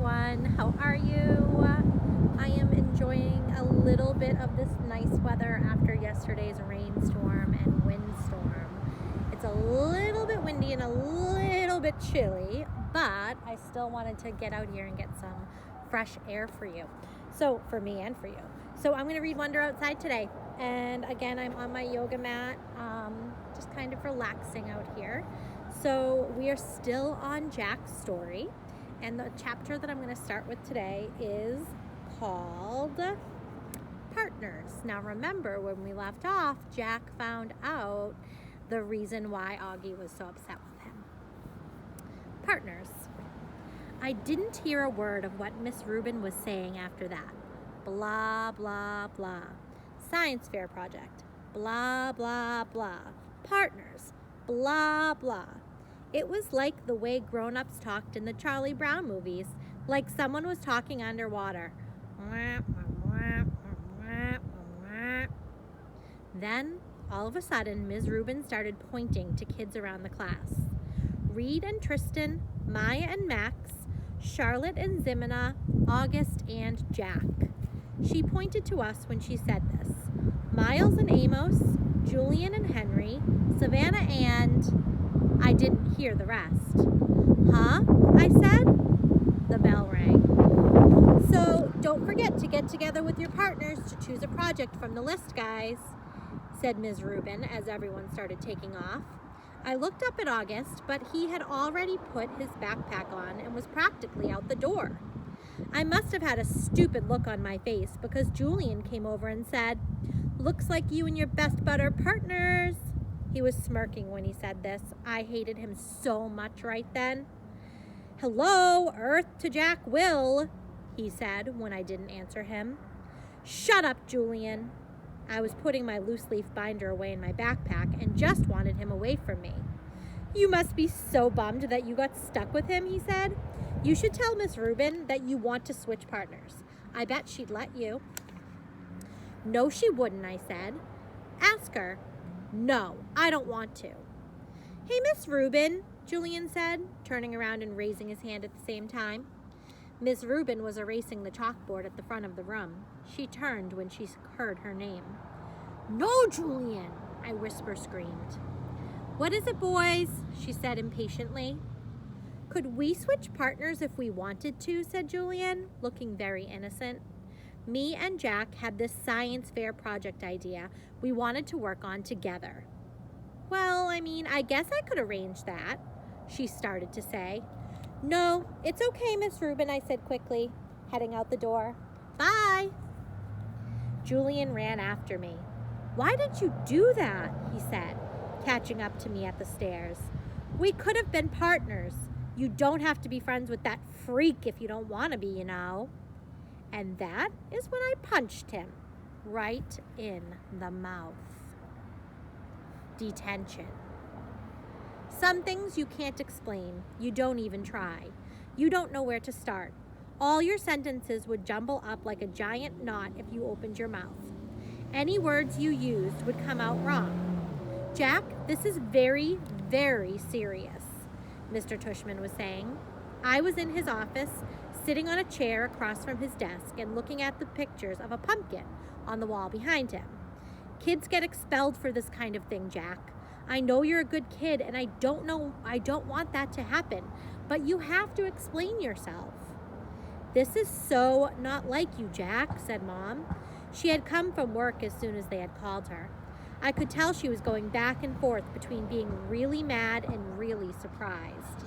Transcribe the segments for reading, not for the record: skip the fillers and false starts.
everyone. How are you? I am enjoying a little bit of this nice weather after yesterday's rainstorm and windstorm. It's a little bit windy and a little bit chilly, but I still wanted to get out here and get some fresh air for you. So, for me and for you. So, I'm going to read Wonder Outside today. And again, I'm on my yoga mat, just kind of relaxing out here. So we are still on Jack's story, and the chapter that I'm going to start with today is called Partners. Now remember, when we left off, Jack found out the reason why Augie was so upset with him. Partners. I didn't hear a word of what Miss Rubin was saying after that. Blah, blah, blah. Science fair project. Blah, blah, blah. Partners. Blah, blah. It was like the way grown-ups talked in the Charlie Brown movies, like someone was talking underwater. Then, all of a sudden, Ms. Rubin started pointing to kids around the class. Reed and Tristan, Maya and Max, Charlotte and Zimina, August and Jack. She pointed to us when she said this. Miles and Amos, Julian and Henry, Savannah and... I didn't hear the rest. Huh? I said. The bell rang. So, don't forget to get together with your partners to choose a project from the list, guys, said Ms. Rubin as everyone started taking off. I looked up at August, but he had already put his backpack on and was practically out the door. I must have had a stupid look on my face because Julian came over and said, "Looks like you and your best bud are partners." He was smirking when he said this. I hated him so much right then. "Hello, Earth to Jack Will," he said when I didn't answer him. "Shut up, Julian." I was putting my loose leaf binder away in my backpack and just wanted him away from me. "You must be so bummed that you got stuck with him," he said. "You should tell Miss Rubin that you want to switch partners. I bet she'd let you." "No, she wouldn't," I said. "Ask her." "No, I don't want to." "Hey, Miss Rubin," Julian said, turning around and raising his hand at the same time. Miss Rubin was erasing the chalkboard at the front of the room. She turned when she heard her name. "No, Julian," I whisper screamed. "What is it, boys?" she said impatiently. "Could we switch partners if we wanted to?" said Julian, looking very innocent. Me and Jack had this science fair project idea we wanted to work on together. "Well, I guess I could arrange that," she started to say. "No, it's okay, Miss Rubin," I said quickly, heading out the door. "Bye." Julian ran after me. "Why did you do that?" he said, catching up to me at the stairs. "We could have been partners. You don't have to be friends with that freak if you don't want to be, you know." And that is when I punched him right in the mouth. Detention. Some things you can't explain. You don't even try. You don't know where to start. All your sentences would jumble up like a giant knot if you opened your mouth. Any words you used would come out wrong. "Jack, this is very, very serious," Mr. Tushman was saying. I was in his office, sitting on a chair across from his desk and looking at the pictures of a pumpkin on the wall behind him. "Kids get expelled for this kind of thing, Jack. I know you're a good kid and I don't want that to happen, but you have to explain yourself." "This is so not like you, Jack," said Mom. She had come from work as soon as they had called her. I could tell she was going back and forth between being really mad and really surprised.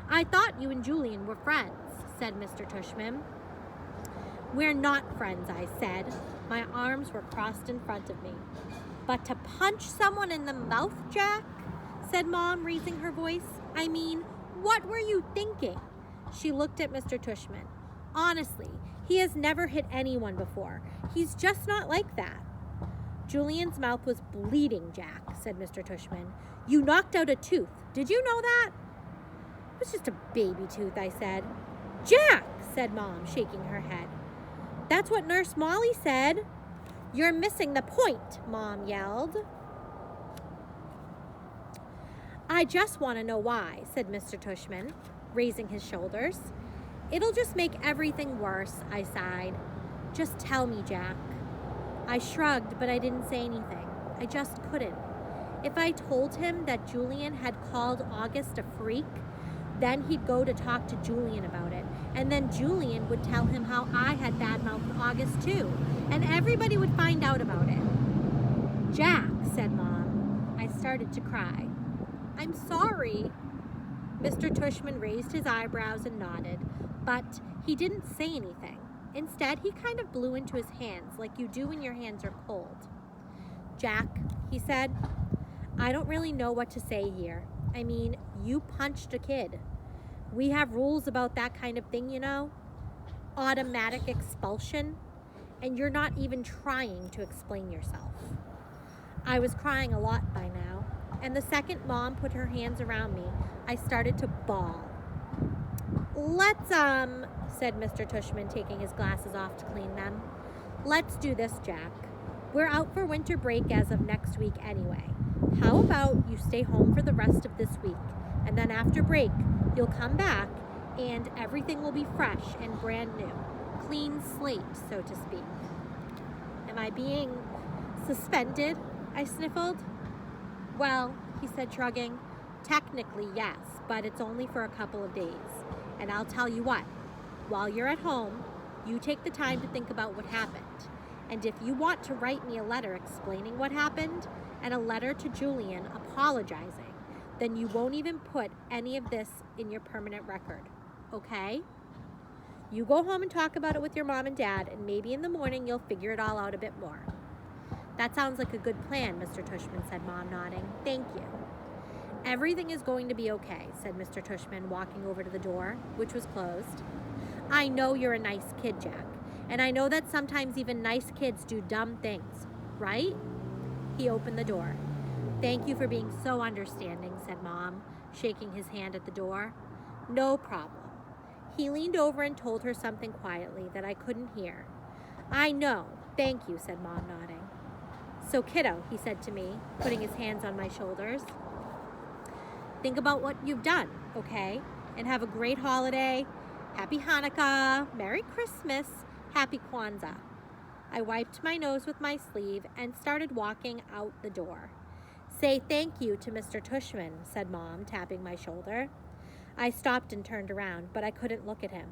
"I thought you and Julian were friends," said Mr. Tushman. "We're not friends," I said. My arms were crossed in front of me. "But to punch someone in the mouth, Jack?" said Mom, raising her voice. What were you thinking?" She looked at Mr. Tushman. "Honestly, he has never hit anyone before. He's just not like that." "Julian's mouth was bleeding, Jack," said Mr. Tushman. "You knocked out a tooth. Did you know that?" "It was just a baby tooth," I said. "Jack," said Mom, shaking her head. "That's what Nurse Molly said." "You're missing the point," Mom yelled. "I just want to know why," said Mr. Tushman, raising his shoulders. It'll just make everything worse, I sighed. Just tell me, Jack. I shrugged, but I didn't say anything. I just couldn't. If I told him that Julian had called August a freak, then he'd go to talk to Julian about it. And then Julian would tell him how I had badmouthed August too. And everybody would find out about it. Jack, said Mom. I started to cry. I'm sorry. Mr. Tushman raised his eyebrows and nodded, but he didn't say anything. Instead, he kind of blew into his hands like you do when your hands are cold. Jack, he said, I don't really know what to say here. I mean, you punched a kid. We have rules about that kind of thing, you know? Automatic expulsion. And you're not even trying to explain yourself. I was crying a lot by now, and the second Mom put her hands around me, I started to bawl. Let's, said Mr. Tushman, taking his glasses off to clean them. Let's do this, Jack. We're out for winter break as of next week anyway. How about you stay home for the rest of this week, and then after break, you'll come back, and everything will be fresh and brand new. Clean slate, so to speak. Am I being suspended? I sniffled. Well, he said, shrugging. Technically, yes, but it's only for a couple of days. And I'll tell you what, while you're at home, you take the time to think about what happened. And if you want to write me a letter explaining what happened and a letter to Julian apologizing, then you won't even put any of this in your permanent record, okay? You go home and talk about it with your mom and dad, and maybe in the morning you'll figure it all out a bit more. That sounds like a good plan, Mr. Tushman said, Mom nodding. Thank you. Everything is going to be okay, said Mr. Tushman, walking over to the door, which was closed. I know you're a nice kid, Jack, and I know that sometimes even nice kids do dumb things, right? He opened the door. Thank you for being so understanding, said Mom, shaking his hand at the door. No problem. He leaned over and told her something quietly that I couldn't hear. I know. Thank you, said Mom, nodding. So, kiddo, he said to me, putting his hands on my shoulders, think about what you've done, okay? And have a great holiday. Happy Hanukkah, Merry Christmas, Happy Kwanzaa. I wiped my nose with my sleeve and started walking out the door. Say thank you to Mr. Tushman, said Mom, tapping my shoulder. I stopped and turned around, but I couldn't look at him.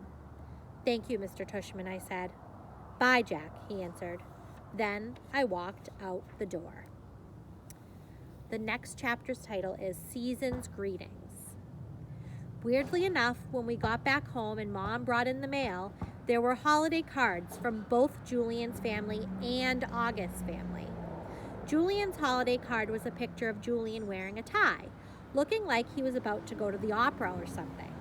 Thank you, Mr. Tushman, I said. Bye, Jack, he answered. Then I walked out the door. The next chapter's title is Season's Greetings. Weirdly enough, when we got back home and Mom brought in the mail, there were holiday cards from both Julian's family and August's family. Julian's holiday card was a picture of Julian wearing a tie, looking like he was about to go to the opera or something.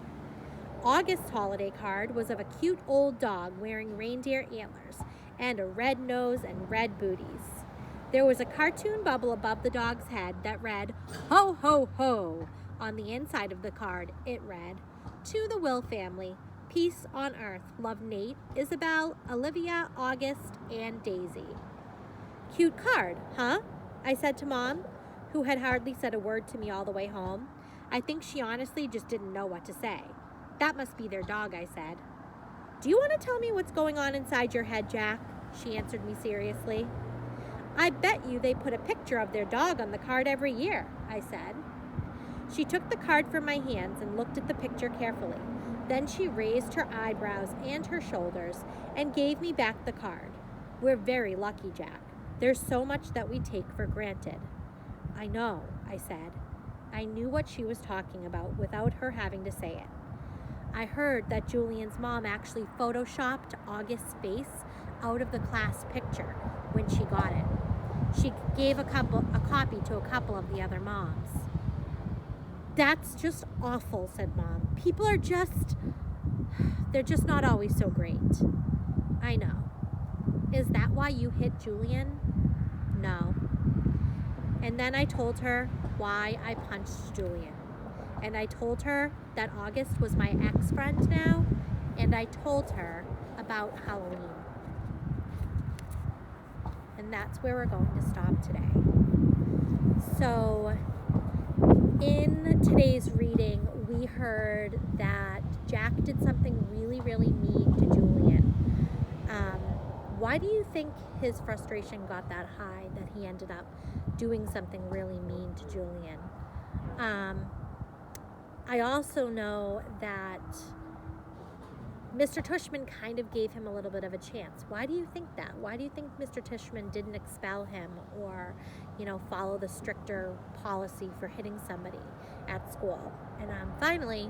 August's holiday card was of a cute old dog wearing reindeer antlers and a red nose and red booties. There was a cartoon bubble above the dog's head that read, Ho, ho, ho. On the inside of the card, it read, To the Will family, peace on earth. Love Nate, Isabel, Olivia, August, and Daisy. Cute card, huh? I said to Mom, who had hardly said a word to me all the way home. I think she honestly just didn't know what to say. That must be their dog, I said. Do you want to tell me what's going on inside your head, Jack? She answered me seriously. I bet you they put a picture of their dog on the card every year, I said. She took the card from my hands and looked at the picture carefully. Then she raised her eyebrows and her shoulders and gave me back the card. We're very lucky, Jack. There's so much that we take for granted. I know, I said. I knew what she was talking about without her having to say it. I heard that Julian's mom actually photoshopped August's face out of the class picture when she got it. She gave a copy to a couple of the other moms. That's just awful, said Mom. People are they're just not always so great. I know. Is that why you hit Julian? No. And then I told her why I punched Julian. And I told her that August was my ex-friend now. And I told her about Halloween. And that's where we're going to stop today. So, in today's reading, we heard that Jack did something really, really mean to Julian. Why do you think his frustration got that high that he ended up doing something really mean to Julian? I also know that Mr. Tushman kind of gave him a little bit of a chance. Why do you think that? Why do you think Mr. Tushman didn't expel him or, follow the stricter policy for hitting somebody at school? And finally,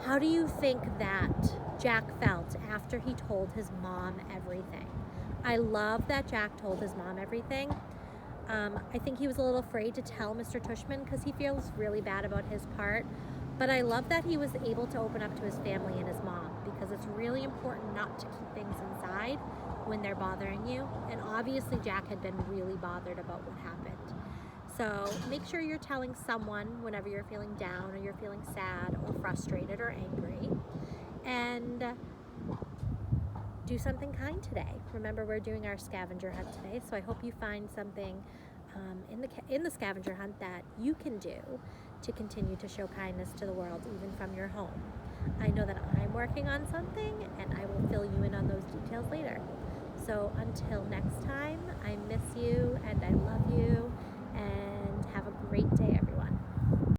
how do you think that Jack felt after he told his mom everything? I love that Jack told his mom everything. I think he was a little afraid to tell Mr. Tushman because he feels really bad about his part. But I love that he was able to open up to his family and his mom, because it's really important not to keep things inside when they're bothering you. And obviously Jack had been really bothered about what happened. So make sure you're telling someone whenever you're feeling down or you're feeling sad or frustrated or angry. And do something kind today. Remember, we're doing our scavenger hunt today, so I hope you find something in the scavenger hunt that you can do to continue to show kindness to the world, even from your home. I know that I'm working on something, and I will fill you in on those details later. So until next time, I miss you and I love you, and have a great day.